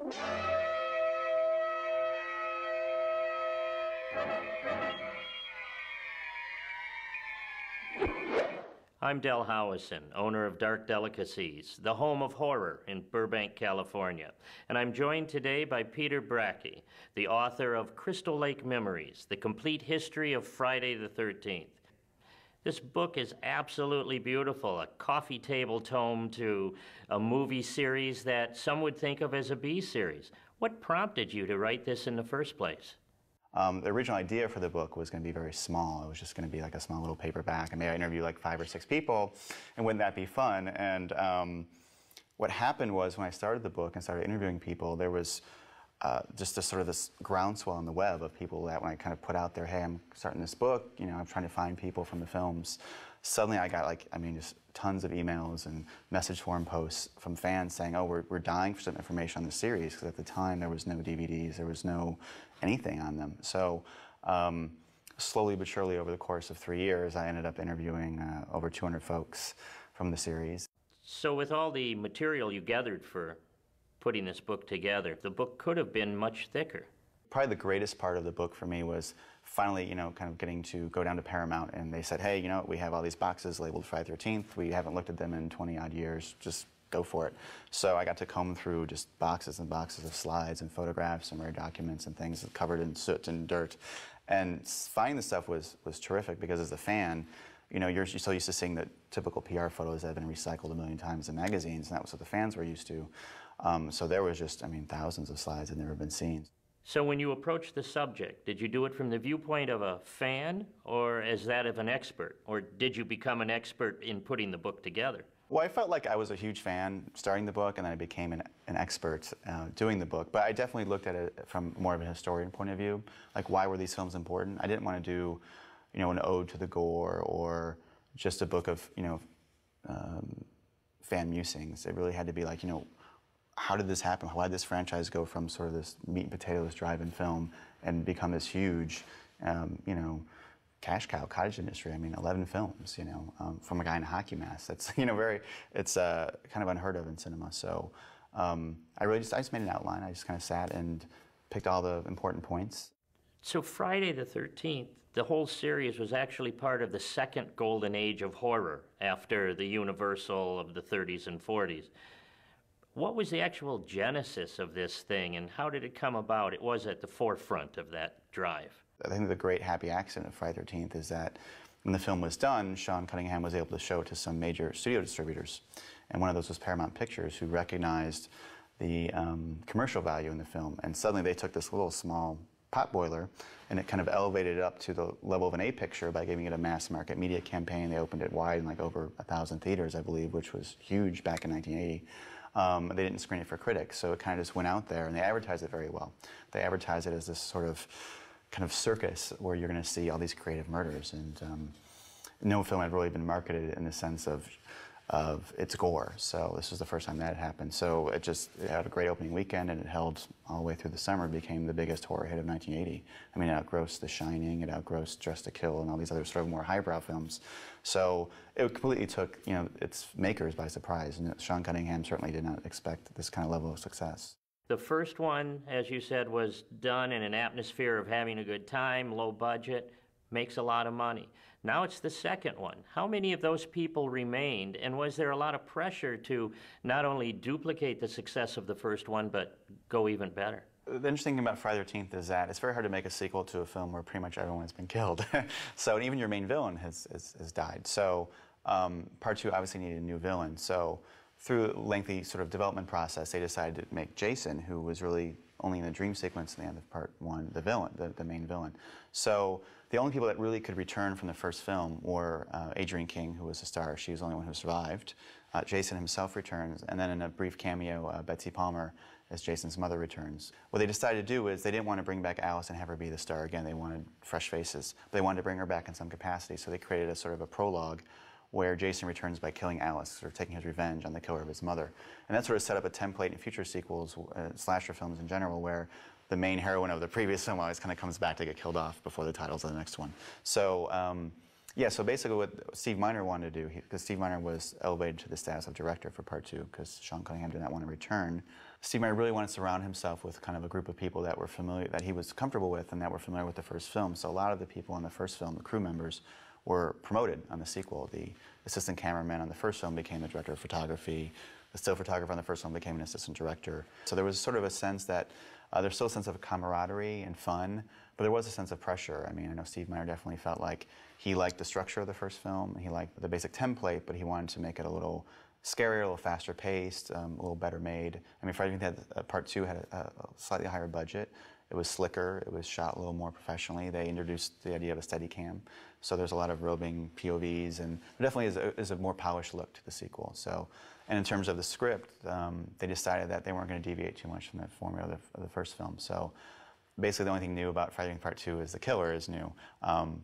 I'm Del Howison, owner of Dark Delicacies, the home of horror in Burbank, California. And I'm joined today by Peter Bracke, the author of Crystal Lake Memories, the complete history of Friday the 13th. This book is absolutely beautiful, a coffee table tome to a movie series that some would think of as a B-series. What prompted you to write this in the first place? The original idea for the book was going to be very small. It was just going to be like a small little paperback, and maybe I interview like 5 or 6 people, and wouldn't that be fun? And what happened was when I started the book and started interviewing people, there was just this groundswell on the web of people that when I kind of put out there, hey, I'm starting this book, you know, I'm trying to find people from the films. Suddenly I got just tons of emails and message forum posts from fans saying, oh, we're dying for some information on the series, because at the time there was no DVDs, there was no anything on them. So slowly but surely over the course of 3 years, I ended up interviewing over 200 folks from the series. So with all the material you gathered for putting this book together, the book could have been much thicker. Probably the greatest part of the book for me was finally, kind of getting to go down to Paramount, and they said, hey, we have all these boxes labeled Friday the 13th. We haven't looked at them in 20-odd years. Just go for it. So I got to comb through just boxes and boxes of slides and photographs and rare documents and things covered in soot and dirt. And finding this stuff was terrific, because as a fan, you're so used to seeing the typical PR photos that have been recycled a million times in magazines, and that was what the fans were used to. So there was just, thousands of slides that had never been seen. So when you approached the subject, did you do it from the viewpoint of a fan or as that of an expert? Or did you become an expert in putting the book together? Well, I felt like I was a huge fan starting the book, and then I became an expert doing the book. But I definitely looked at it from more of a historian point of view. Like, why were these films important? I didn't want to do, an ode to the gore or just a book of, fan musings. It really had to be like, how did this happen? Why did this franchise go from sort of this meat and potatoes drive-in film and become this huge, cash cow cottage industry? 11 films, from a guy in a hockey mask. That's, it's kind of unheard of in cinema. So I just made an outline. I just kind of sat and picked all the important points. So Friday the 13th, the whole series was actually part of the second golden age of horror after the Universal of the 30s and 40s. What was the actual genesis of this thing, and how did it come about? It was at the forefront of that drive. I think the great happy accident of Friday the 13th is that when the film was done, SeanS.Cunningham was able to show it to some major studio distributors. And one of those was Paramount Pictures, who recognized the commercial value in the film. And suddenly they took this little small pot boiler, and it kind of elevated it up to the level of an A picture by giving it a mass market media campaign. They opened it wide in like over 1,000 theaters, I believe, which was huge back in 1980. They didn't screen it for critics, so it kind of just went out there, and they advertised it very well. They advertised it as this sort of kind of circus where you're going to see all these creative murders, and no film had really been marketed in the sense of its gore. So this was the first time that had happened. So it had a great opening weekend, and it held all the way through the summer. It became the biggest horror hit of 1980. It outgrossed The Shining, it outgrossed Dressed to Kill, and all these other sort of more highbrow films. So it completely took its makers by surprise, and SeanS.Cunningham certainly did not expect this kind of level of success. The first one, as you said, was done in an atmosphere of having a good time, low budget, makes a lot of money. Now it's the second one. How many of those people remained, and was there a lot of pressure to not only duplicate the success of the first one, but go even better? The interesting thing about Friday the 13th is that it's very hard to make a sequel to a film where pretty much everyone has been killed. So even your main villain has died. So part 2 obviously needed a new villain. So through a lengthy sort of development process, they decided to make Jason, who was really only in the dream sequence in the end of part 1, the villain, the main villain. So the only people that really could return from the first film were Adrienne King, who was the star. She was the only one who survived. Jason himself returns, and then in a brief cameo, Betsy Palmer, as Jason's mother, returns. What they decided to do is they didn't want to bring back Alice and have her be the star again. They wanted fresh faces. They wanted to bring her back in some capacity, so they created a sort of a prologue where Jason returns by killing Alice, sort of taking his revenge on the killer of his mother. And that sort of set up a template in future sequels, slasher films in general, where the main heroine of the previous film always kind of comes back to get killed off before the titles of the next one. So, yeah, so basically what Steve Miner wanted to do, because Steve Miner was elevated to the status of director for part 2, because SeanS.Cunningham did not want to return. Steve Miner really wanted to surround himself with kind of a group of people that were familiar, that he was comfortable with and that were familiar with the first film. So a lot of the people in the first film, the crew members, were promoted on the sequel. The assistant cameraman on the first film became the director of photography. The still photographer on the first film became an assistant director. So there was sort of a sense that there's still a sense of camaraderie and fun, but there was a sense of pressure. I mean, I know Steve Miner definitely felt like he liked the structure of the first film, he liked the basic template, but he wanted to make it a little scarier, a little faster paced, a little better made. I mean, Friday the 13th had, Part 2 had a slightly higher budget. It was slicker, it was shot a little more professionally. They introduced the idea of a Steadicam, so there's a lot of roving POVs, and there definitely is a more polished look to the sequel. So, and in terms of the script, they decided that they weren't going to deviate too much from the formula of the first film. So basically the only thing new about Friday the 13th Part 2 is the killer is new,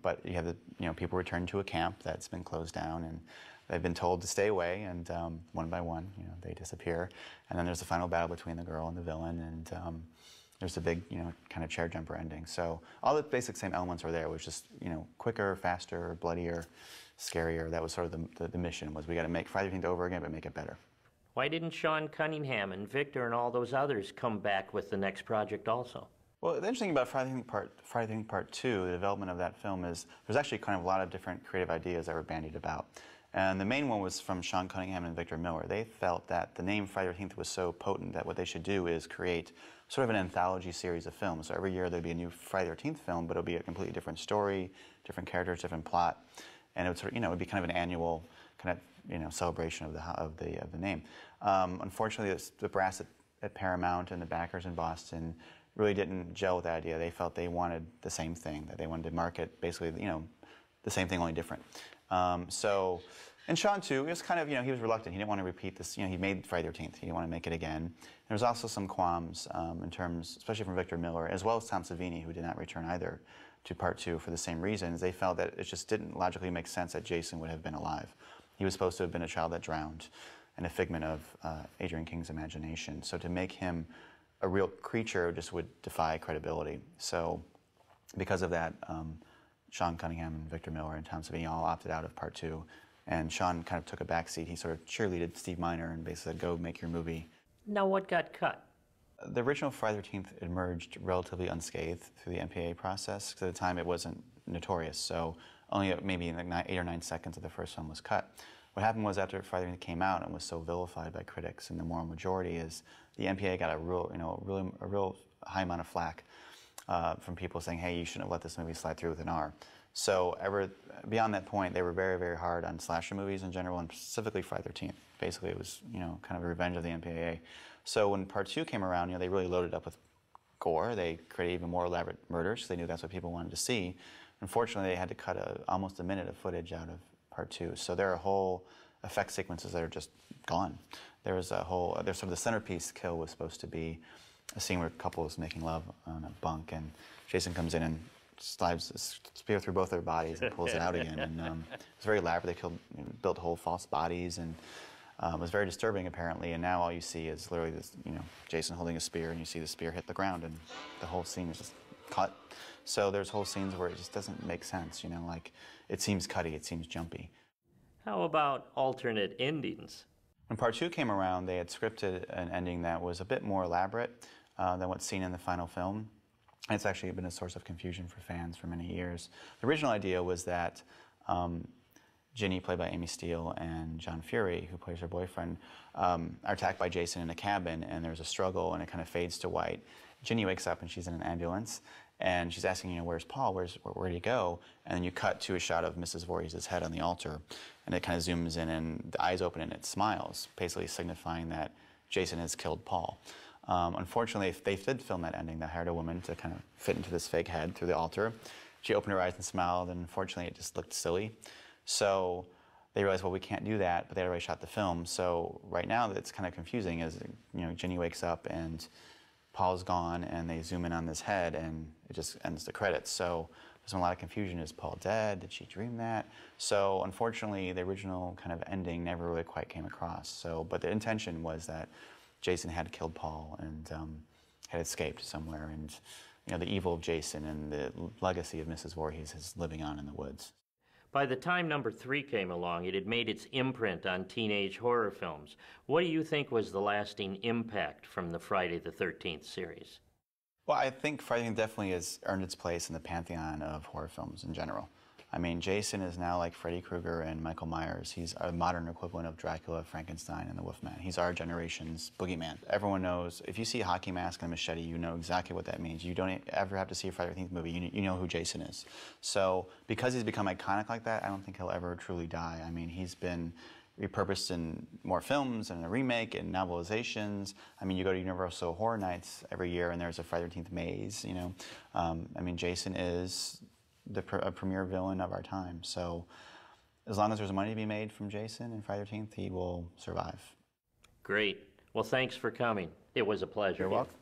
but you have people return to a camp that's been closed down, and they've been told to stay away, and one by one, they disappear. And then there's the final battle between the girl and the villain, and there's a big, kind of chair jumper ending. So all the basic same elements are there. It was just, quicker, faster, bloodier, scarier. That was sort of the mission, was we got to make Friday the 13th over again, but make it better. Why didn't SeanS.Cunningham and Victor and all those others come back with the next project also? Well, the interesting thing about Friday the 13th Part 2, the development of that film, is there's actually kind of a lot of different creative ideas that were bandied about. And the main one was from SeanS.Cunningham and Victor Miller. They felt that the name Friday the 13th was so potent that what they should do is create sort of an anthology series of films. So every year there'd be a new Friday the 13th film, but it'll be a completely different story, different characters, different plot, and it would sort of, it would be kind of an annual kind of, celebration of the name. Unfortunately, the brass at Paramount and the backers in Boston really didn't gel with that idea. They felt they wanted the same thing, that they wanted to market basically, the same thing, only different. And Sean too, he was kind of, he was reluctant. He didn't want to repeat this. He made Friday the 13th. He didn't want to make it again. There was also some qualms in terms, especially from Victor Miller, as well as Tom Savini, who did not return either to Part 2 for the same reasons. They felt that it just didn't logically make sense that Jason would have been alive. He was supposed to have been a child that drowned and a figment of Adrian King's imagination. So to make him a real creature just would defy credibility. So because of that, SeanS.Cunningham and Victor Miller and Tom Savini all opted out of Part 2. And Sean kind of took a backseat. He sort of cheerleaded Steve Miner and basically said, go make your movie. Now what got cut? The original Friday the 13th emerged relatively unscathed through the MPAA process, because at the time it wasn't notorious. So only maybe like 8 or 9 seconds of the first film was cut. What happened was after Friday the 13th came out and was so vilified by critics and the moral majority, is the MPAA got a real high amount of flack from people saying, hey, you shouldn't have let this movie slide through with an R. So beyond that point, they were very, very hard on slasher movies in general, and specifically Friday the 13th. Basically, it was, kind of a revenge of the MPAA. So when Part 2 came around, they really loaded up with gore. They created even more elaborate murders, because they knew that's what people wanted to see. Unfortunately, they had to cut almost a minute of footage out of Part 2. So there are whole effect sequences that are just gone. There's sort of the centerpiece kill was supposed to be a scene where a couple is making love on a bunk, and Jason comes in and slides a spear through both their bodies and pulls it out again. And it's very elaborate. They built whole false bodies, and it was very disturbing apparently. And now all you see is literally this, Jason holding a spear, and you see the spear hit the ground, and the whole scene is just cut. So there's whole scenes where it just doesn't make sense. Like it seems cutty, it seems jumpy. How about alternate endings? When Part 2 came around, they had scripted an ending that was a bit more elaborate than what's seen in the final film. And it's actually been a source of confusion for fans for many years. The original idea was that Ginny, played by Amy Steele, and John Fury, who plays her boyfriend, are attacked by Jason in a cabin, and there's a struggle, and it kind of fades to white. Ginny wakes up, and she's in an ambulance, and she's asking, where's Paul? Where'd he go? And then you cut to a shot of Mrs. Voorhees' head on the altar, and it kind of zooms in, and the eyes open, and it smiles, basically signifying that Jason has killed Paul. Unfortunately, they did film that ending. They hired a woman to kind of fit into this fake head through the altar. She opened her eyes and smiled, and unfortunately, it just looked silly. So they realized, well, we can't do that, but they had already shot the film. So right now, it's kind of confusing. Is Ginny wakes up and Paul's gone, and they zoom in on this head, and it just ends the credits. So there's been a lot of confusion. Is Paul dead? Did she dream that? So unfortunately, the original kind of ending never really quite came across. So, but the intention was that Jason had killed Paul and had escaped somewhere, and the evil of Jason and the legacy of Mrs. Voorhees is living on in the woods. By the time number 3 came along, it had made its imprint on teenage horror films. What do you think was the lasting impact from the Friday the 13th series? Well, I think Friday the 13th definitely has earned its place in the pantheon of horror films in general. I mean, Jason is now like Freddy Krueger and Michael Myers. He's a modern equivalent of Dracula, Frankenstein, and the Wolfman. He's our generation's boogeyman. Everyone knows, if you see a hockey mask and a machete, you know exactly what that means. You don't ever have to see a Friday the 13th movie. You know who Jason is. So because he's become iconic like that, I don't think he'll ever truly die. I mean, he's been repurposed in more films and a remake and novelizations. I mean, you go to Universal Horror Nights every year and there's a Friday the 13th maze, you know. I mean, Jason is a premier villain of our time. So as long as there's money to be made from Jason and Friday the 13th, he will survive. Great. Well, thanks for coming. It was a pleasure. You're welcome.